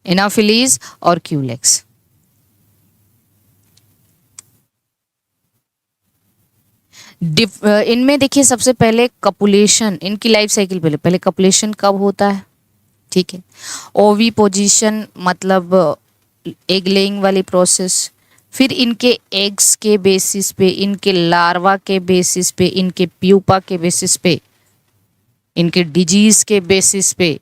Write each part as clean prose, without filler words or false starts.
Anopheles और Culex. इनमें देखिए सबसे पहले कपुलेशन, इनकी लाइफ साइकिल पहले पहले कपुलेशन कब होता है, ठीक है। ओवी पोजीशन मतलब एग लेइंग वाली प्रोसेस, फिर इनके एग्स के बेसिस पे, इनके लार्वा के बेसिस पे, इनके प्यूपा के बेसिस पे, इनके डिजीज के बेसिस पे,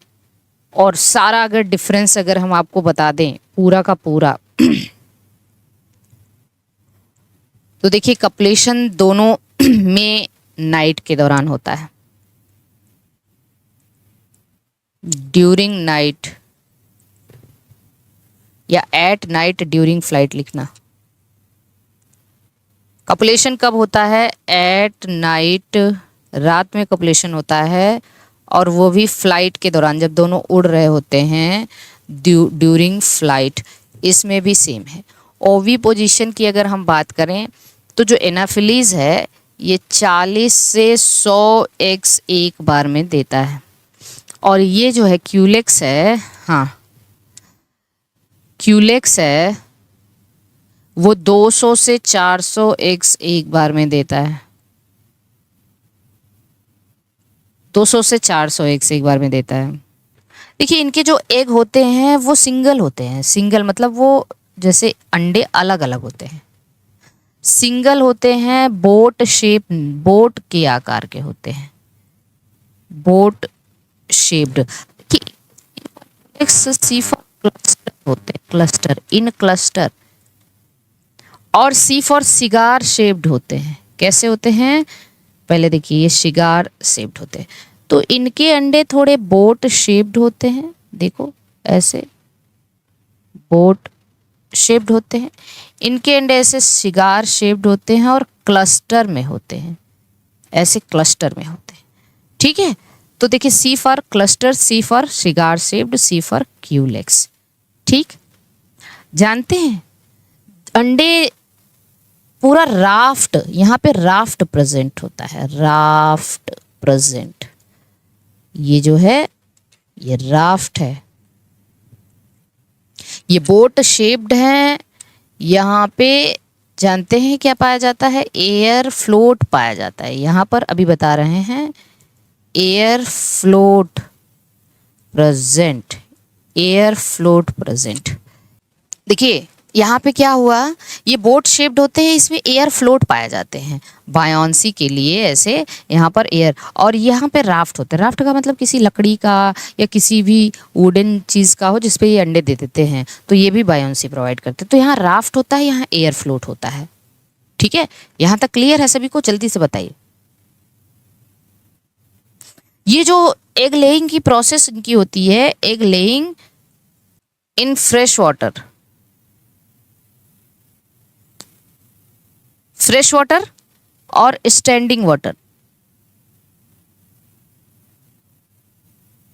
और सारा अगर डिफरेंस अगर हम आपको बता दें पूरा का पूरा तो देखिए कपलेशन दोनों में नाइट के दौरान होता है, ड्यूरिंग नाइट या एट नाइट ड्यूरिंग फ्लाइट लिखना। कपलेशन कब होता है, एट नाइट, रात में कपलेशन होता है, और वो भी फ्लाइट के दौरान जब दोनों उड़ रहे होते हैं, ड्यूरिंग फ्लाइट। इसमें भी सेम है। ओवी पोजीशन की अगर हम बात करें तो जो एनाफिलीज है ये 40 से 100 एग्स एक बार में देता है, और ये जो है क्यूलेक्स है, हाँ क्यूलेक्स है, वो 200 से 400 एग्स एक बार में देता है, 200 से 400 एग्स एक बार में देता है। देखिए इनके जो एग होते हैं वो सिंगल होते हैं, सिंगल मतलब वो जैसे अंडे अलग अलग होते हैं, सिंगल होते हैं, बोट शेप, बोट के आकार के होते हैं, boat shaped. C for cluster होते हैं, क्लस्टर, इन क्लस्टर, और सी फॉर सिगार शेप्ड होते हैं। कैसे होते हैं, पहले देखिए ये सिगार शेप्ड होते हैं, तो इनके अंडे थोड़े बोट शेप्ड होते हैं, देखो ऐसे बोट शेप्ड होते हैं, इनके अंडे ऐसे सिगार शेप्ड होते हैं और क्लस्टर में होते हैं, ऐसे क्लस्टर में होते हैं, ठीक है। तो देखिए C for cluster, C for cigar shaped, C for Culex, ठीक। जानते हैं अंडे पूरा राफ्ट, यहाँ पे राफ्ट प्रेजेंट होता है, राफ्ट प्रेजेंट, ये जो है ये राफ्ट है, ये बोट शेप्ड है। यहाँ पे जानते हैं क्या पाया जाता है, एयर फ्लोट पाया जाता है, यहाँ पर अभी बता रहे हैं air float present, air float present. देखिए यहाँ पे क्या हुआ, ये बोट शेप्ड होते हैं, इसमें एयर फ्लोट पाए जाते हैं बायोंसी के लिए, ऐसे यहाँ पर एयर, और यहाँ पे राफ्ट होते हैं। राफ्ट का मतलब किसी लकड़ी का या किसी भी वुडन चीज़ का हो जिसपे ये अंडे दे देते हैं, तो ये भी बायोंसी प्रोवाइड करते हैं। तो यहाँ राफ्ट होता है, यहाँ एयर फ्लोट होता है, ठीक है। यहाँ तक क्लियर है सभी को, जल्दी से बताइए। ये जो एग लेइंग की प्रोसेस इनकी होती है, egg laying in fresh water, fresh water और स्टैंडिंग वाटर,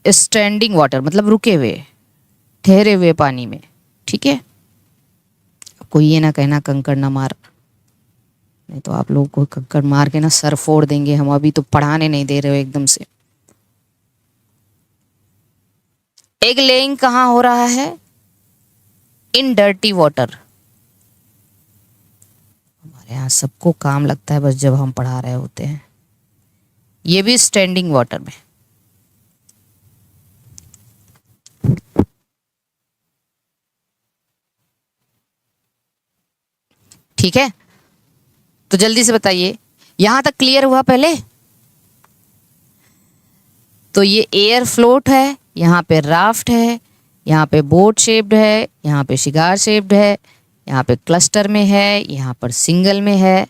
स्टैंडिंग वाटर मतलब रुके हुए, ठहरे हुए पानी में, ठीक है। कोई ये ना कहना कंकड़ ना मार, नहीं तो आप लोगों को कंकड़ मार के ना सर फोड़ देंगे हम, अभी तो पढ़ाने नहीं दे रहे हो एकदम से। एग लेइंग कहाँ हो रहा है, इन डर्टी वाटर। हमारे यहाँ सबको काम लगता है बस जब हम पढ़ा रहे होते हैं, ये भी स्टैंडिंग वाटर में। ठीक है, तो जल्दी से बताइए यहां तक क्लियर हुआ पहले। तो ये एयर फ्लोट है, यहाँ पे राफ्ट है, यहाँ पे बोट शेप्ड है, यहाँ पे शिगार शेप्ड है, यहाँ पे क्लस्टर में है, यहाँ पर सिंगल में है।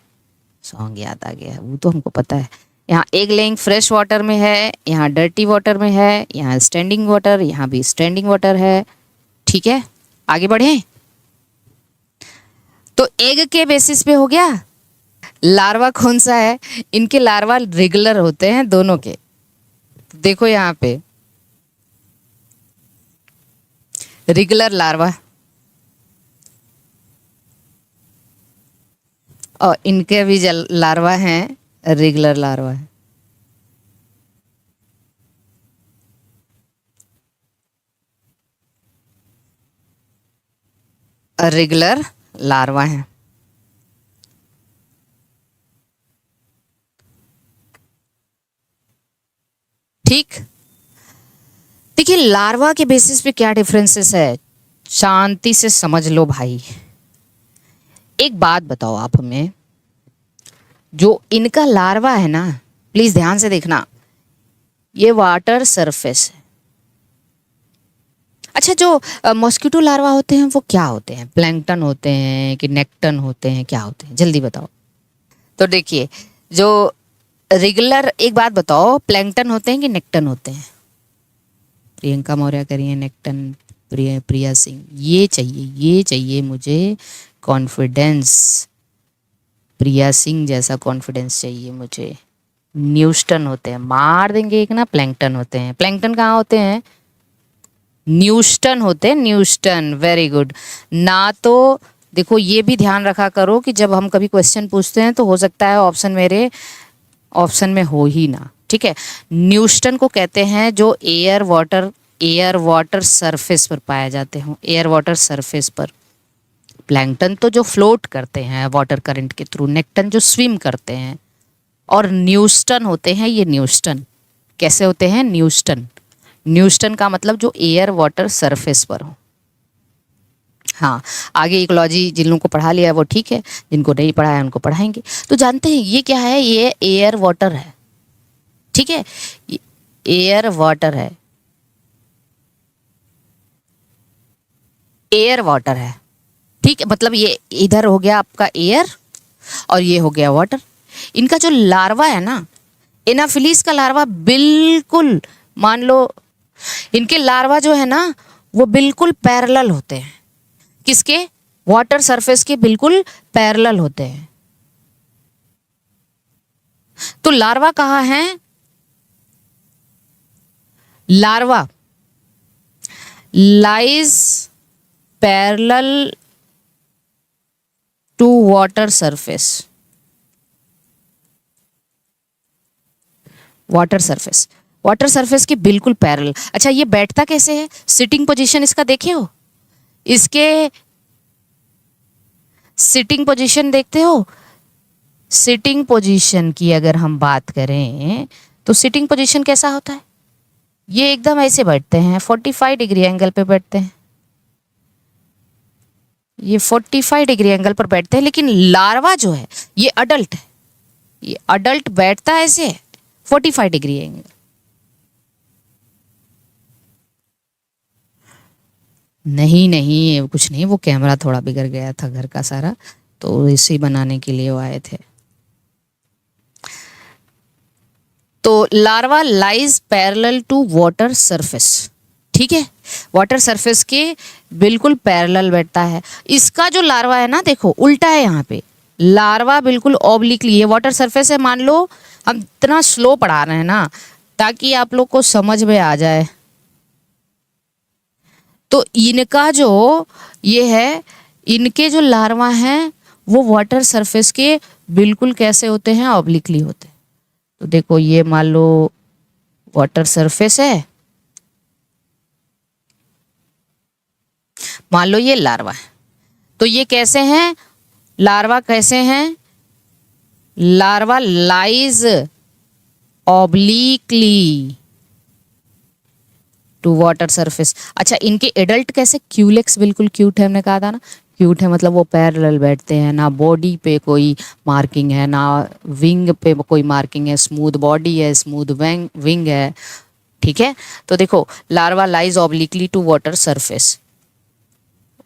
सॉन्ग याद आ गया, वो तो हमको पता है। यहाँ एग लेइंग फ्रेश वाटर में है, यहाँ डर्टी वाटर में है, यहाँ स्टैंडिंग वाटर, यहाँ भी स्टैंडिंग वाटर है, ठीक है। आगे बढ़े तो एग के बेसिस पे हो गया। लार्वा कौन सा है, इनके लार्वा रेगुलर होते हैं दोनों के, देखो यहाँ पे रेगुलर लार्वा, और इनके भी लार्वा हैं, रेगुलर लार्वा है। रेगुलर लार्वा है। ठीक, देखिए लार्वा के बेसिस पे क्या डिफरेंसेस है, शांति से समझ लो भाई। एक बात बताओ आप हमें, जो इनका लार्वा है ना, प्लीज ध्यान से देखना, ये वाटर सरफेस है। अच्छा, जो मॉस्किटो लार्वा होते हैं वो क्या होते हैं, प्लैंकटन होते हैं कि नेक्टन होते हैं, क्या होते हैं, जल्दी बताओ। तो देखिए, जो रेगुलर, एक बात बताओ, प्लैंकटन होते हैं कि नेक्टन होते हैं? प्रियंका मौर्य करिए नेक्टन, प्रिया सिंह, ये चाहिए मुझे कॉन्फिडेंस, प्रिया सिंह जैसा कॉन्फिडेंस चाहिए मुझे। न्यूस्टन होते हैं, मार देंगे एक ना, प्लैंकटन होते हैं। प्लैंकटन कहाँ होते हैं? न्यूस्टन होते हैं, न्यूस्टन, वेरी गुड। ना तो देखो, ये भी ध्यान रखा करो कि जब हम कभी क्वेश्चन पूछते हैं तो हो सकता है ऑप्शन मेरे ऑप्शन में हो ही ना, ठीक है। न्यूस्टन को कहते हैं जो एयर वाटर सरफेस पर पाए जाते हो, एयर वाटर सरफेस पर। प्लैंकटन तो जो फ्लोट करते हैं वाटर करंट के थ्रू, नेक्टन जो स्विम करते हैं, और न्यूस्टन होते हैं, ये न्यूस्टन कैसे होते हैं, न्यूस्टन, न्यूस्टन का मतलब जो एयर वाटर सरफेस पर हो। हाँ, आगे इकोलॉजी जिन लोगों को पढ़ा लिया है वो ठीक है, जिनको नहीं पढ़ा है उनको पढ़ाएंगे। तो जानते हैं ये क्या है, ये एयर वाटर है, ठीक है, एयर वाटर है, एयर वाटर है, ठीक है। मतलब ये इधर हो गया आपका एयर और ये हो गया वाटर। इनका जो लार्वा है ना, एनाफिलीज का लार्वा बिल्कुल, मान लो इनके लार्वा जो है ना वो बिल्कुल पैरेलल होते हैं, किसके, वाटर सरफेस के बिल्कुल पैरेलल होते हैं। तो लार्वा कहाँ है, larva lies parallel to water surface, water surface, water surface के बिल्कुल पैरेलल। अच्छा, ये बैठता कैसे है, सिटिंग पोजीशन इसका देखे हो, इसके सिटिंग पोजीशन देखते हो। सिटिंग पोजीशन की अगर हम बात करें तो सिटिंग पोजीशन कैसा होता है, ये एकदम ऐसे बैठते हैं, 45 डिग्री एंगल पे बैठते हैं, ये 45 डिग्री एंगल पर बैठते हैं। लेकिन लार्वा जो है ये अडल्ट है, ये अडल्ट बैठता है ऐसे 45 डिग्री एंगल। नहीं नहीं, कुछ नहीं, वो कैमरा थोड़ा बिगड़ गया था घर का सारा, तो इसे बनाने के लिए वो आए थे। तो larva lies parallel to water surface, ठीक है, वाटर सरफेस के बिल्कुल पैरेलल बैठता है। इसका जो लार्वा है ना, देखो उल्टा है यहाँ पे, लार्वा बिल्कुल ऑब्लिकली, ये वाटर सरफेस है, मान लो हम इतना स्लो पढ़ा रहे हैं ना ताकि आप लोग को समझ में आ जाए। तो इनका जो ये है, इनके जो लार्वा हैं वो वाटर सरफेस के बिल्कुल कैसे होते हैं, ऑब्लिकली होते हैं। तो देखो ये मान लो वाटर सरफेस है, मान लो ये लार्वा है, तो ये कैसे हैं, लार्वा कैसे हैं, larva lies obliquely to water surface. अच्छा, इनके एडल्ट कैसे, क्यूलेक्स बिल्कुल क्यूट है, हमने कहा था ना क्यूट है, मतलब वो पैरेलल बैठते हैं, ना बॉडी पे कोई मार्किंग है, ना विंग पे कोई मार्किंग है, स्मूथ बॉडी है, स्मूथ विंग है, ठीक है। तो देखो larva lies obliquely to water surface,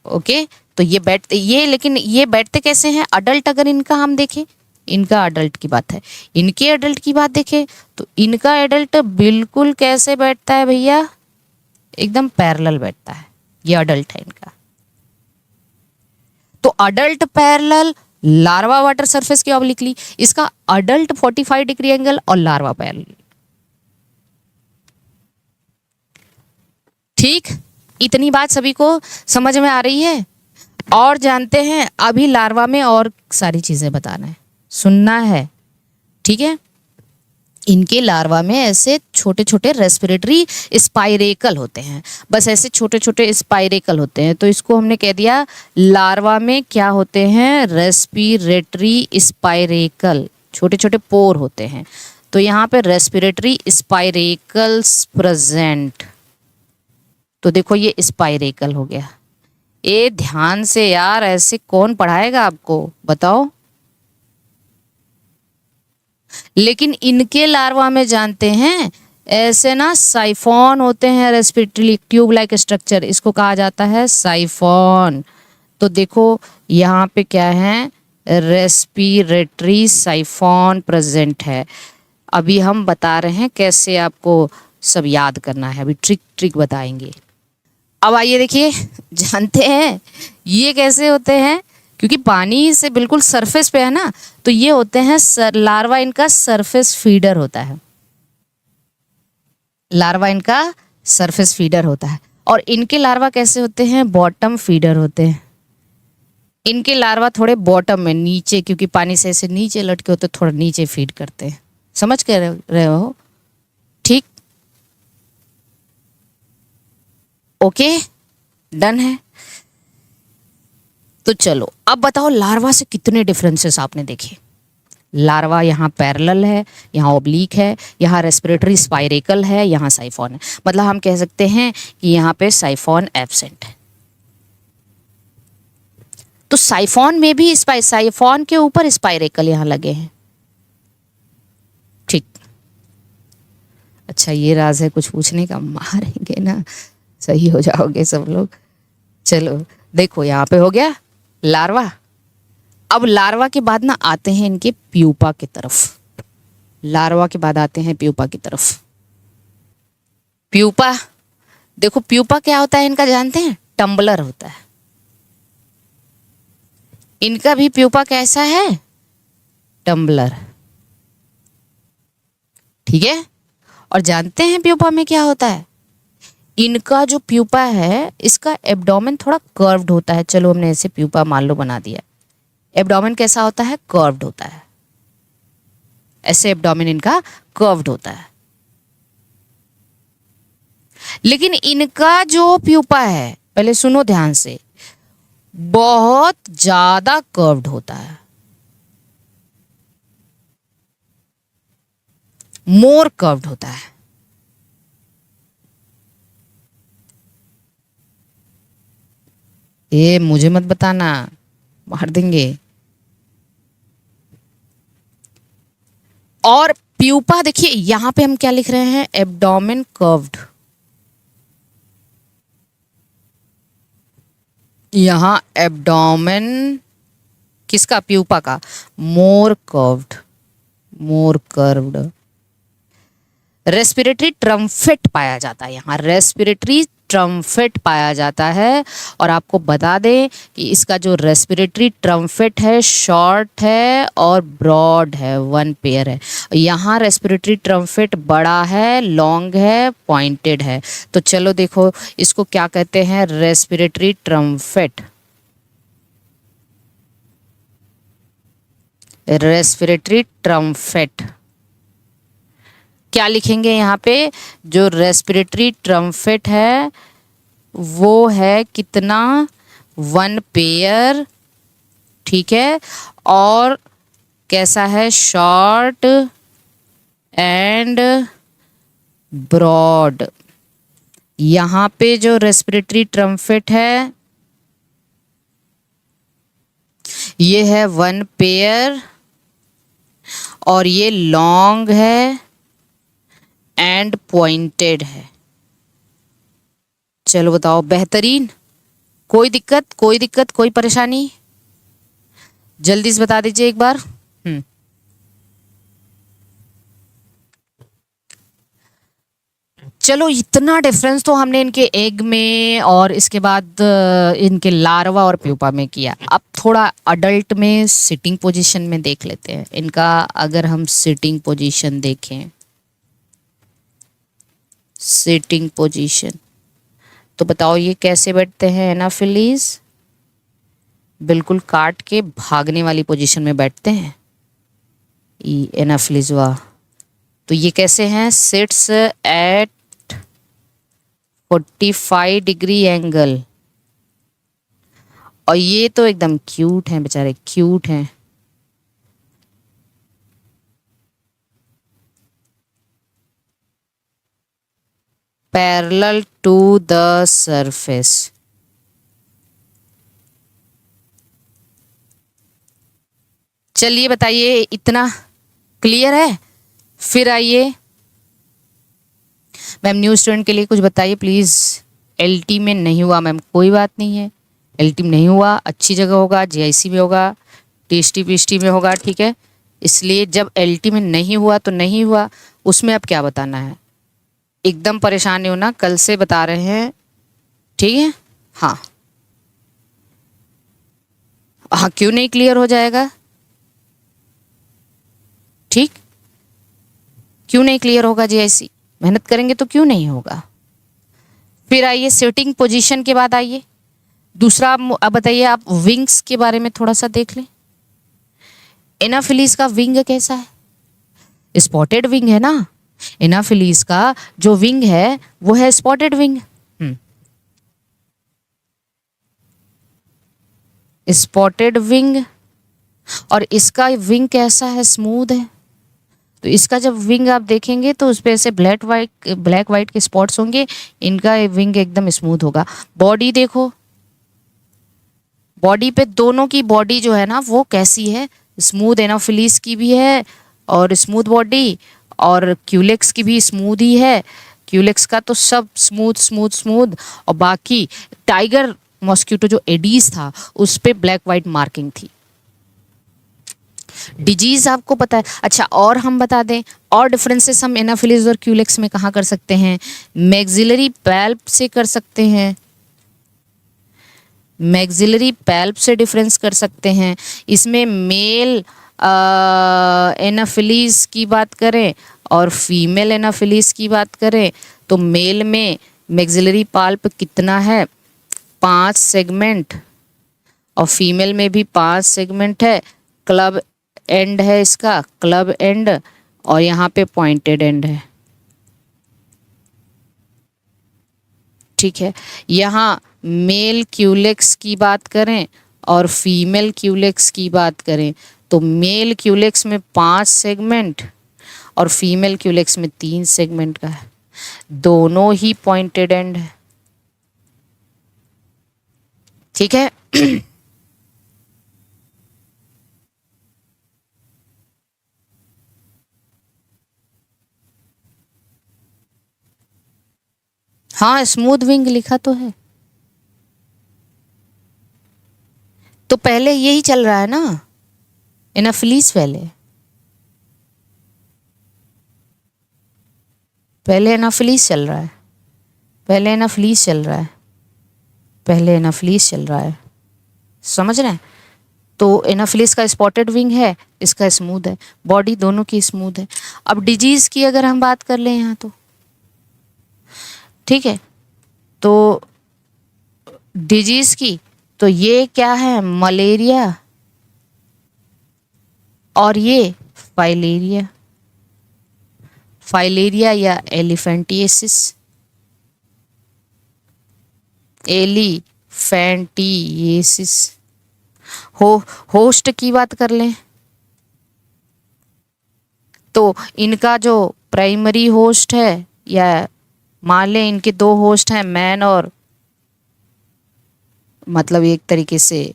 okay. तो ये बैठते, ये लेकिन ये बैठते कैसे हैं, अडल्ट अगर इनका हम देखें, इनका अडल्ट की बात है, इनके अडल्ट की बात देखें तो इनका एडल्ट बिल्कुल कैसे बैठता है भैया, एकदम पैरेलल बैठता है, ये अडल्ट है इनका। तो adult parallel, larva water surface के ऑब्लिकली, इसका अडल्ट 45 डिग्री एंगल और लार्वा पैरेलल, ठीक। इतनी बात सभी को समझ में आ रही है? और जानते हैं अभी लार्वा में और सारी चीजें बताना है, सुनना है, ठीक है। इनके लार्वा में ऐसे छोटे छोटे रेस्पिरेटरी स्पाइरेकल होते हैं, बस ऐसे छोटे छोटे स्पाइरेकल होते हैं। तो इसको हमने कह दिया लार्वा में क्या होते हैं, रेस्पिरेटरी स्पाइरेकल, छोटे छोटे पोर होते हैं। तो यहाँ पे रेस्पिरेटरी स्पाइरेकल्स प्रेजेंट। तो देखो ये स्पाइरेकल हो गया। ए ध्यान से यार, ऐसे कौन पढ़ाएगा आपको, बताओ। लेकिन इनके लार्वा में जानते हैं ऐसे ना साइफॉन होते हैं, रेस्पिरेटरी ट्यूब लाइक स्ट्रक्चर, इसको कहा जाता है साइफॉन। तो देखो यहाँ पे क्या है, रेस्पिरेटरी साइफॉन प्रेजेंट है। अभी हम बता रहे हैं कैसे आपको सब याद करना है, अभी ट्रिक बताएंगे। अब आइए देखिए, जानते हैं ये कैसे होते हैं, क्योंकि पानी से बिल्कुल सरफेस पे है ना, तो ये होते हैं लार्वा, इनका सरफेस फीडर होता है। लार्वा इनका सरफेस फीडर होता है। और इनके लार्वा कैसे होते हैं, बॉटम फीडर होते हैं। इनके लार्वा थोड़े बॉटम में, नीचे, क्योंकि पानी से ऐसे नीचे लटके होते, थोड़ा नीचे फीड करते हैं। समझ के रहे हो, ठीक, ओके, डन है। तो चलो अब बताओ लार्वा से कितने डिफरेंसेस आपने देखे। लार्वा यहाँ पैरेलल है, यहाँ ओब्लीक है, यहाँ रेस्पिरेटरी स्पाइरेकल है, यहाँ साइफॉन है। मतलब हम कह सकते हैं कि यहाँ पे साइफॉन एब्सेंट है। तो साइफॉन में भी साइफॉन के ऊपर स्पाइरेकल यहाँ लगे हैं, ठीक। अच्छा ये राज है कुछ पूछने का, मारेंगे ना, सही हो जाओगे सब लोग। चलो देखो यहाँ पे हो गया लार्वा। अब लार्वा के बाद ना आते हैं इनके प्यूपा की तरफ। लार्वा के बाद आते हैं प्यूपा की तरफ। प्यूपा, देखो प्यूपा क्या होता है इनका, जानते हैं, टम्बलर होता है। इनका भी प्यूपा कैसा है, टम्बलर, ठीक है। और जानते हैं प्यूपा में क्या होता है, इनका जो प्यूपा है इसका एब्डोमेन थोड़ा कर्व्ड होता है। चलो हमने ऐसे प्यूपा मान लो बना दिया। एब्डोमेन कैसा होता है, कर्व्ड होता है, ऐसे एब्डोमेन इनका कर्व्ड होता है। लेकिन इनका जो प्यूपा है, पहले सुनो ध्यान से, बहुत ज्यादा कर्व्ड होता है, मोर कर्व्ड होता है। ये मुझे मत बताना, मार देंगे। और प्यूपा देखिए यहां पे हम क्या लिख रहे हैं, एब्डोमेन कर्व्ड। यहां एब्डोमेन किसका, प्यूपा का, मोर कर्व्ड, मोर कर्व्ड। रेस्पिरेटरी ट्रम्फेट पाया जाता है, यहाँ रेस्पिरेटरी ट्रम्फेट पाया जाता है। और आपको बता दें कि इसका जो रेस्पिरेटरी ट्रम्फेट है शॉर्ट है और ब्रॉड है, वन पेयर है। यहाँ रेस्पिरेटरी ट्रम्फेट बड़ा है, लॉन्ग है, पॉइंटेड है। तो चलो देखो इसको क्या कहते हैं, रेस्पिरेटरी ट्रम्फेट। रेस्पिरेटरी ट्रम्फेट क्या लिखेंगे यहाँ पे, जो रेस्पिरेटरी ट्रम्फेट है वो है कितना, वन पेयर, ठीक है। और कैसा है, शॉर्ट एंड ब्रॉड। यहाँ पे जो रेस्पिरेटरी ट्रम्फेट है ये है वन पेयर, और ये लॉन्ग है एंड पॉइंटेड है। चलो बताओ, बेहतरीन, कोई दिक्कत, कोई दिक्कत, कोई परेशानी, जल्दी से बता दीजिए एक बार। चलो इतना डिफरेंस तो हमने इनके एग में और इसके बाद इनके लार्वा और प्यूपा में किया। अब थोड़ा अडल्ट में सिटिंग पोजीशन में देख लेते हैं इनका। अगर हम सिटिंग पोजीशन देखें, सिटिंग पोजीशन, तो बताओ ये कैसे बैठते हैं एनाफिलीज, बिल्कुल काट के भागने वाली पोजीशन में बैठते हैं एनाफिलीज। वाह, तो ये कैसे हैं? Sits at 45 degree angle. और ये तो एकदम क्यूट हैं बेचारे, क्यूट हैं। Parallel to the surface. चलिए बताइए, इतना क्लियर है? फिर आइए मैम, न्यू स्टूडेंट के लिए कुछ बताइए प्लीज। एलटी में नहीं हुआ मैम, कोई बात नहीं है। एलटी में नहीं हुआ, अच्छी जगह होगा, जीआईसी में होगा, टीएसटी पीएसटी में होगा, ठीक है। इसलिए जब एलटी में नहीं हुआ तो नहीं हुआ, उसमें अब क्या बताना है? एकदम परेशान नहीं होना, कल से बता रहे हैं, ठीक है। हाँ हाँ, क्यों नहीं क्लियर हो जाएगा? ठीक, क्यों नहीं क्लियर होगा जीआईसी? मेहनत करेंगे तो क्यों नहीं होगा। फिर आइए सिटिंग पोजीशन के बाद आइए दूसरा। अब बताइए आप विंग्स के बारे में थोड़ा सा देख लें। एनाफिलीज का विंग कैसा है? स्पॉटेड विंग है ना। एनाफिलीज का जो विंग है वो है स्पॉटेड विंग। Spotted wing. और इसका विंग कैसा है? स्मूथ है। तो इसका जब विंग आप देखेंगे तो उस पे ऐसे ब्लैक वाइट के स्पॉट्स होंगे। इनका विंग एकदम स्मूथ होगा। बॉडी देखो, बॉडी पे दोनों की बॉडी जो है ना वो कैसी है? स्मूथ। एनाफिलीज की भी है और स्मूथ बॉडी, और क्यूलेक्स की भी स्मूथ ही है। क्यूलेक्स का तो सब स्मूथ स्मूथ स्मूथ। और बाकी टाइगर मॉस्किटो जो एडीज था उस पे ब्लैक वाइट मार्किंग थी। डिजीज आपको पता है। अच्छा, और हम बता दें, और डिफरेंसेस हम एनाफिलीज और क्यूलेक्स में कहाँ कर सकते हैं? मैक्सिलरी पैल्प से कर सकते हैं। मैक्सिलरी पैल्प से डिफरेंस कर सकते हैं। इसमें मेल एनाफिलीज की बात करें और फीमेल एनाफिलीज की बात करें तो मेल में मैक्सिलरी पाल्प कितना है? 5 सेगमेंट। और फीमेल में भी 5 सेगमेंट है। क्लब एंड है इसका, क्लब एंड, और यहाँ पे पॉइंटेड एंड है, ठीक है। यहाँ मेल क्यूलेक्स की बात करें और फीमेल क्यूलेक्स की बात करें तो मेल क्यूलेक्स में 5 सेगमेंट और फीमेल क्यूलेक्स में 3 सेगमेंट का है। दोनों ही पॉइंटेड एंड है, ठीक है। हाँ, स्मूथ विंग लिखा तो है। तो पहले यही चल रहा है ना, एनाफिलीज पहले एनाफिलीज चल रहा है। पहले एनाफिलीज चल रहा है। पहले एनाफिलीज चल रहा है, समझ रहे हैं? तो एनाफिलीज का स्पॉटेड विंग है, इसका स्मूथ है। बॉडी दोनों की स्मूथ है। अब डिजीज की अगर हम बात कर लें यहाँ तो, ठीक है, तो डिजीज की तो ये क्या है? मलेरिया और ये फाइलेरिया। फाइलेरिया या एलिफेंटिएसिस। एलिफेंटिएसिस। होस्ट की बात कर लें तो इनका जो प्राइमरी होस्ट है, या मान लें इनके 2 होस्ट हैं, मैन और, मतलब एक तरीके से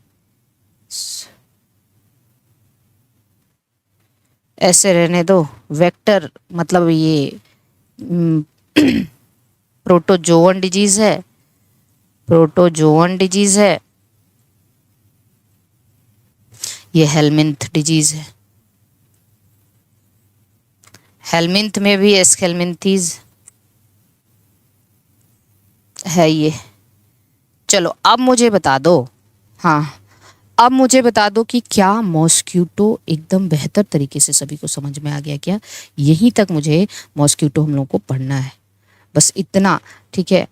ऐसे रहने दो, वेक्टर, मतलब ये प्रोटोजोवन डिजीज है। प्रोटोजोवन डिजीज है। ये हेलमिंथ डिजीज है। हेलमिंथ में भी एस्केलमिंथीज है ये। चलो अब मुझे बता दो, हाँ, अब मुझे बता दो कि क्या मॉस्क्यूटो एकदम बेहतर तरीके से सभी को समझ में आ गया क्या? यहीं तक मुझे मॉस्क्यूटो हम लोग को पढ़ना है, बस इतना, ठीक है।